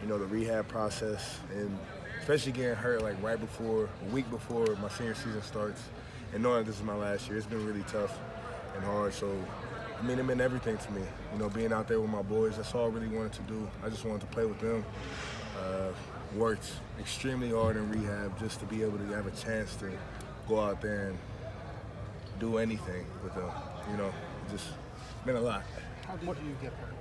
the rehab process, and especially getting hurt like a week before my senior season starts, and knowing this is my last year, it's been really tough and hard. So, I mean, it meant everything to me. Being out there with my boys, that's all I really wanted to do. I just wanted to play with them. Worked extremely hard in rehab just to be able to have a chance to go out there and do anything with them. It just meant a lot. How did you get hurt?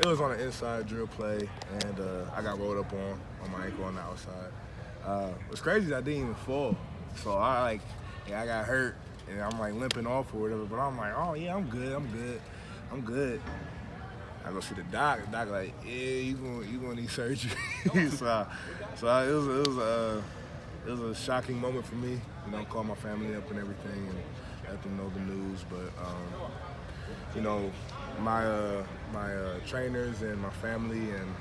It was on an inside drill play, and I got rolled up on my ankle on the outside. What's crazy is I didn't even fall. So I got hurt, and I'm like limping off or whatever, but I'm like, oh yeah, I'm good. I go see the doc. The doc like, yeah, you gonna need surgery. It was a shocking moment for me. Call my family up and everything, and let them know the news. But my trainers and my family and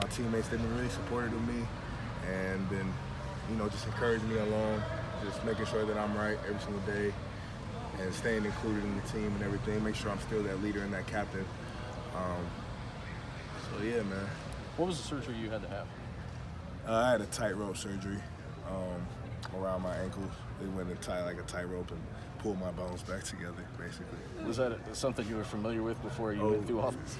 my teammates, they've been really supportive of me, and been just encouraging me along, just making sure that I'm right every single day, and staying included in the team and everything. Make sure I'm still that leader and that captain. So yeah, man. What was the surgery you had to have? I had a tightrope surgery around my ankles. They went and tied like a tightrope and pulled my bones back together, basically. Was that something you were familiar with before you went through all this?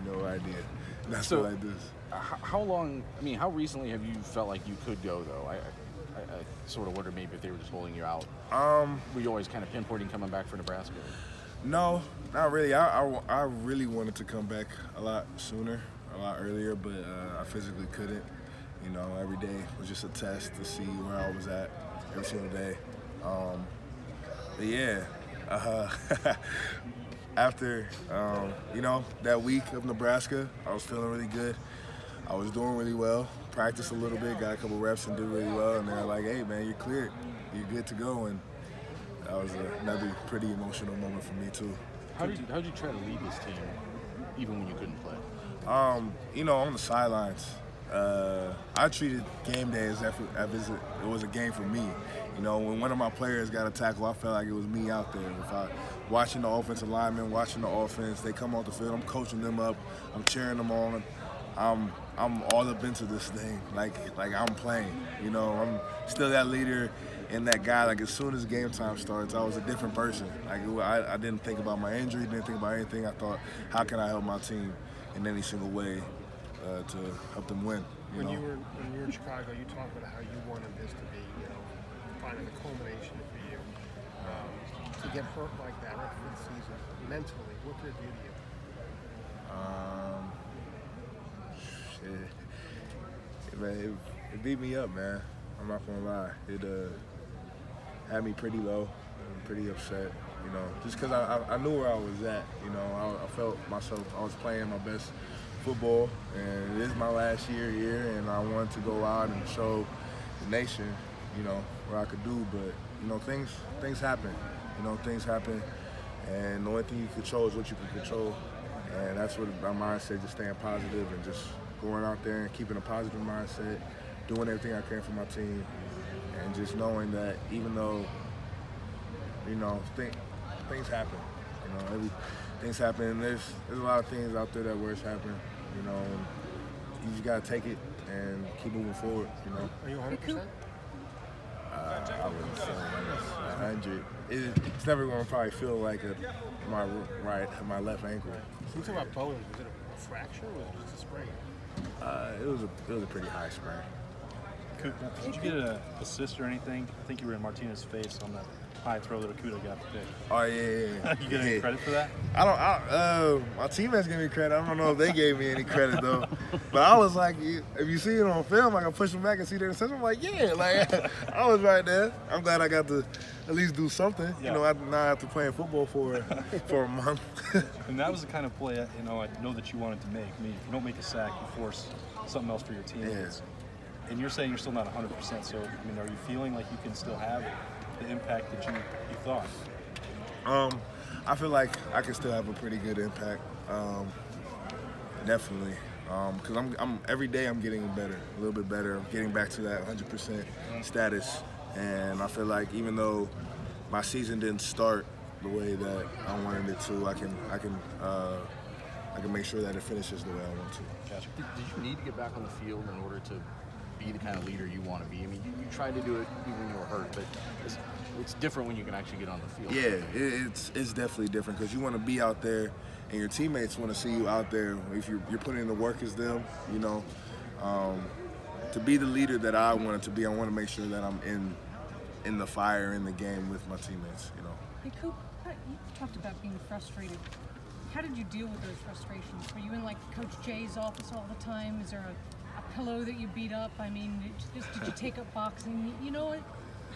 No idea. That's so, what I do. How long? I mean, how recently have you felt like you could go though? I sort of wonder maybe if they were just holding you out. Were you always kind of pinpointing coming back for Nebraska? No, not really. I really wanted to come back a lot sooner, a lot earlier, but I physically couldn't. Every day was just a test to see where I was at every single day. But yeah, after that week of Nebraska, I was feeling really good. I was doing really well. Practiced a little bit, got a couple reps and did really well. And they're like, "Hey man, you're cleared. You're good to go." And that was another pretty emotional moment for me too. How did you try to lead this team, even when you couldn't play? On the sidelines, I treated game day as if it was a game for me. When one of my players got a tackle, I felt like it was me out there. If I watching the offensive linemen, watching the offense, they come off the field, I'm coaching them up, I'm cheering them on. I'm all up into this thing, like I'm playing. I'm still that leader and that guy. Like as soon as game time starts, I was a different person. I didn't think about my injury, didn't think about anything. I thought, how can I help my team in any single way to help them win? When you were in Chicago, you talked about how you wanted this to be, finally the culmination for you. To get hurt like that after the season, mentally, what did it do to you? It beat me up, man. I'm not gonna lie. It had me pretty low, pretty upset. Just because I knew where I was at. I felt myself. I was playing my best football, and it is my last year here, and I wanted to go out and show the nation, what I could do. But things happen. Things happen, and the only thing you control is what you can control, and that's what my mindset, just staying positive and just going out there and keeping a positive mindset, doing everything I can for my team, and just knowing that even though, things happen, things happen, and there's a lot of things out there that worse happen, and you just gotta take it and keep moving forward, Are you 100%? I wouldn't say 100. It's never gonna probably feel like my left ankle. So you talk about bones. Was it a fracture or was it just a sprain? It was a pretty high sprain. Cooper, did you get an assist or anything? I think you were in Martinez's face on that high throw that Okuda got today. Oh yeah. You get any credit for that? My teammates give me credit. I don't know if they gave me any credit though. But I was like, if you see it on film, I can push them back and see their assist. I'm like, yeah, I was right there. I'm glad I got to at least do something. Yeah. Not after playing football for a month. And that was the kind of play I know that you wanted to make. I mean, if you don't make a sack, you force something else for your teammates. Yeah. And you're saying you're still not 100%. So, are you feeling like you can still have the impact that you thought? I feel like I can still have a pretty good impact. Definitely. Because I'm every day I'm getting better, a little bit better. I'm getting back to that 100% status. And I feel like even though my season didn't start the way that I wanted it to, I can I can make sure that it finishes the way I want to. Gotcha. Did you need to get back on the field in order to be the kind of leader you want to be? I mean, you tried to do it even when you were hurt, but it's different when you can actually get on the field. Yeah, it's definitely different because you want to be out there, and your teammates want to see you out there. If you're putting in the work as them, you know, to be the leader that I wanted to be, I want to make sure that I'm in the fire in the game with my teammates. You know. Hey, Coop, you talked about being frustrated. How did you deal with those frustrations? Were you in like Coach Jay's office all the time? Is there a pillow that you beat up? I mean, did you take up boxing? You know,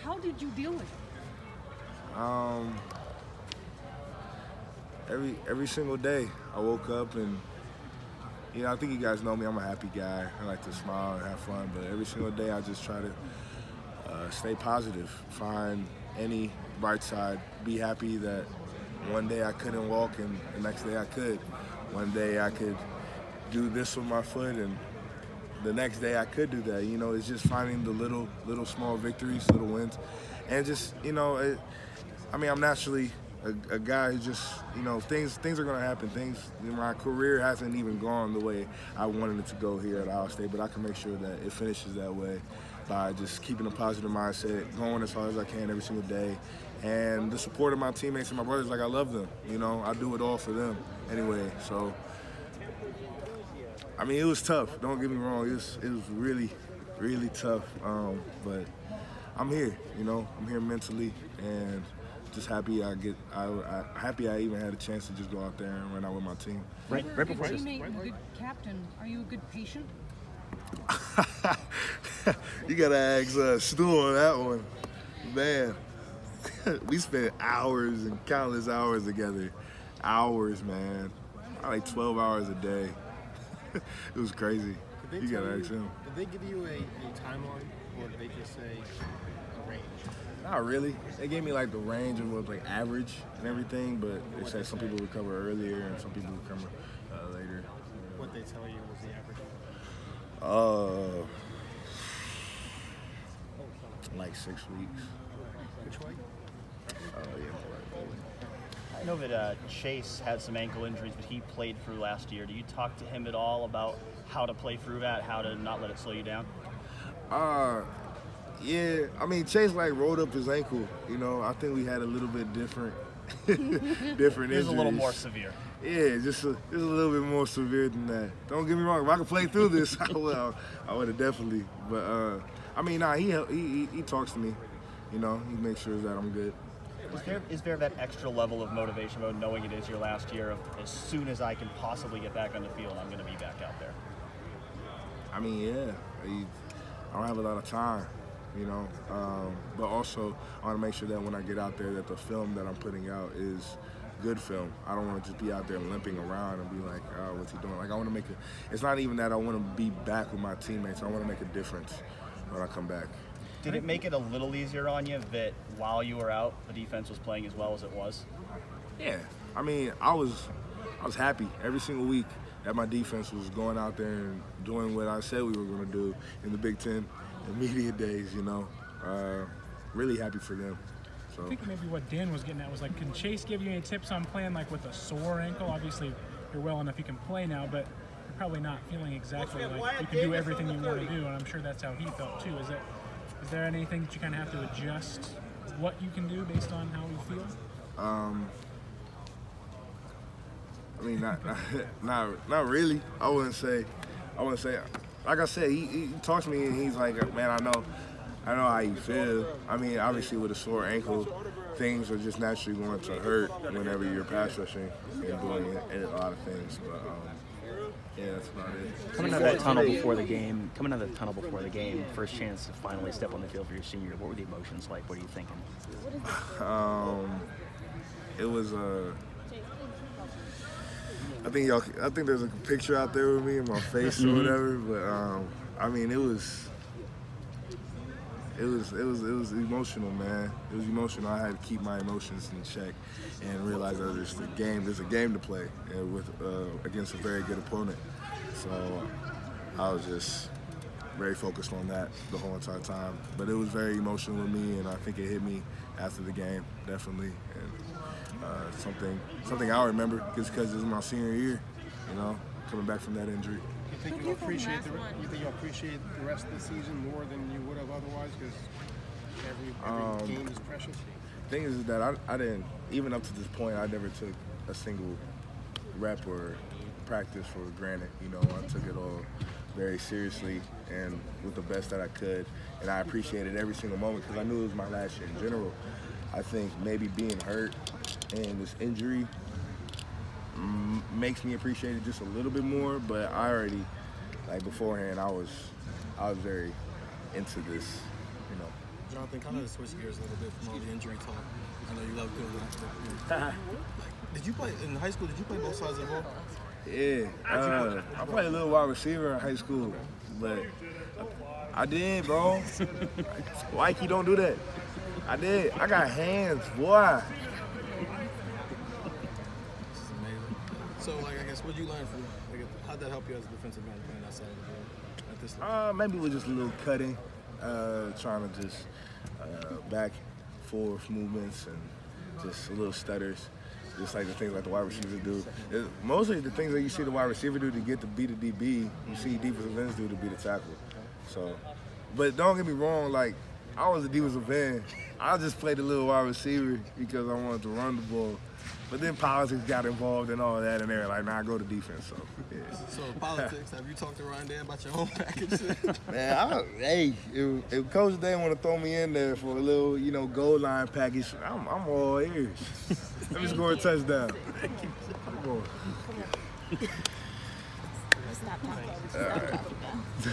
how did you deal with it? Every single day I woke up and, you know, I think you guys know me, I'm a happy guy. I like to smile and have fun, but every single day I just try to stay positive, find any bright side, be happy that one day I couldn't walk and the next day I could. One day I could do this with my foot and the next day I could do that. You know, it's just finding the little small victories, little wins. And just, you know, I'm naturally a guy who just, you know, things are going to happen. My career hasn't even gone the way I wanted it to go here at Ohio State, but I can make sure that it finishes that way by just keeping a positive mindset, going as hard as I can every single day, and the support of my teammates and my brothers. Like, I love them, you know, I do it all for them anyway. So, I mean, it was tough, don't get me wrong, it was really, really tough, but I'm here, you know, I'm here mentally, and just happy I even had a chance to just go out there and run out with my team. Right before this. Teammate, a good captain. Are you a good patient? You gotta ask Stu on that one, man. We spent hours and countless hours together, hours, man. Like 12 hours a day. It was crazy. You gotta ask him. Did they give you a timeline, or did they just say a range? Not really. They gave me like the range of what like average and everything, but they said some people recover earlier and some people recover later. What they tell you was the average? Like 6 weeks. Which way? Yeah. I know that Chase had some ankle injuries, but he played through last year. Do you talk to him at all about how to play through that, how to not let it slow you down? Yeah, I mean, Chase like rolled up his ankle. You know, I think we had a little bit different injuries. It was a little more severe. Yeah, just a little bit more severe than that. Don't get me wrong. If I could play through this, I would have definitely. But I mean, nah, he talks to me. You know, he makes sure that I'm good. Is there that extra level of motivation about knowing it is your last year of as soon as I can possibly get back on the field, I'm going to be back out there? I mean, yeah. I don't have a lot of time, you know. But also, I want to make sure that when I get out there that the film that I'm putting out is good film. I don't want to just be out there limping around and be like, oh, what's he doing? Like, I want to make it's not even that I want to be back with my teammates. I want to make a difference when I come back. Did it make it a little easier on you that while you were out, the defense was playing as well as it was? Yeah. I mean, I was happy every single week that my defense was going out there and doing what I said we were going to do in the Big Ten immediate days, you know. Really happy for them. So. I think maybe what Dan was getting at was like, can Chase give you any tips on playing like with a sore ankle? Obviously, you're well enough you can play now, but you're probably not feeling exactly like you can do everything you want to do, and I'm sure that's how he felt too. Is there anything that you kind of have to adjust what you can do based on how you feel? I mean, not really. I wouldn't say. Like I said, he talks to me and he's like, man, I know how you feel. I mean, obviously with a sore ankle, things are just naturally going to hurt whenever you're pass rushing and doing a lot of things. But yeah, that's about it. Coming out of that tunnel before the game, first chance to finally step on the field for your senior. What were the emotions like? What are you thinking? It was I think there's a picture out there with me in my face or whatever, but I mean, it was emotional, man. It was emotional. I had to keep my emotions in check and realize that there's a game to play against a very good opponent. So I was just very focused on that the whole entire time. But it was very emotional with me, and I think it hit me after the game, definitely. And something I'll remember just because this is my senior year. coming back from that injury. You think you'll appreciate the rest of the season more than you would have otherwise? Because every game is precious. Thing is that I didn't, even up to this point, I never took a single rep or practice for granted. I took it all very seriously and with the best that I could, and I appreciated every single moment because I knew it was my last year in general. I think maybe being hurt and this injury makes me appreciate it just a little bit more, but I already, beforehand, I was very into this, Jonathan, kind of to switch gears a little bit from all the injury talk. I know you love good. Did you play in high school? Did you play both sides of the ball? Yeah, I played a little wide receiver in high school, but I did, bro. Mikey, don't do that. I did. I got hands, boy. This is amazing. So, I guess, what did you learn from? How'd that help you as a defensive end playing that side of the ball at this level? Maybe with just a little cutting, trying to just back forth movements and just a little stutters. Just like the things like the wide receivers do. Mostly the things that you see the wide receiver do to get to beat a DB, you see defensive ends do to beat a tackle. So, but don't get me wrong, I was a defensive end. I just played a little wide receiver because I wanted to run the ball. But then politics got involved and all that, and they're like, nah, go to defense. So, yeah. So politics, have you talked to Ryan Dan about your own package? Man, if Coach Dan want to throw me in there for a little, goal line package, I'm all ears. Let me score a touchdown. Come on. Stop talking.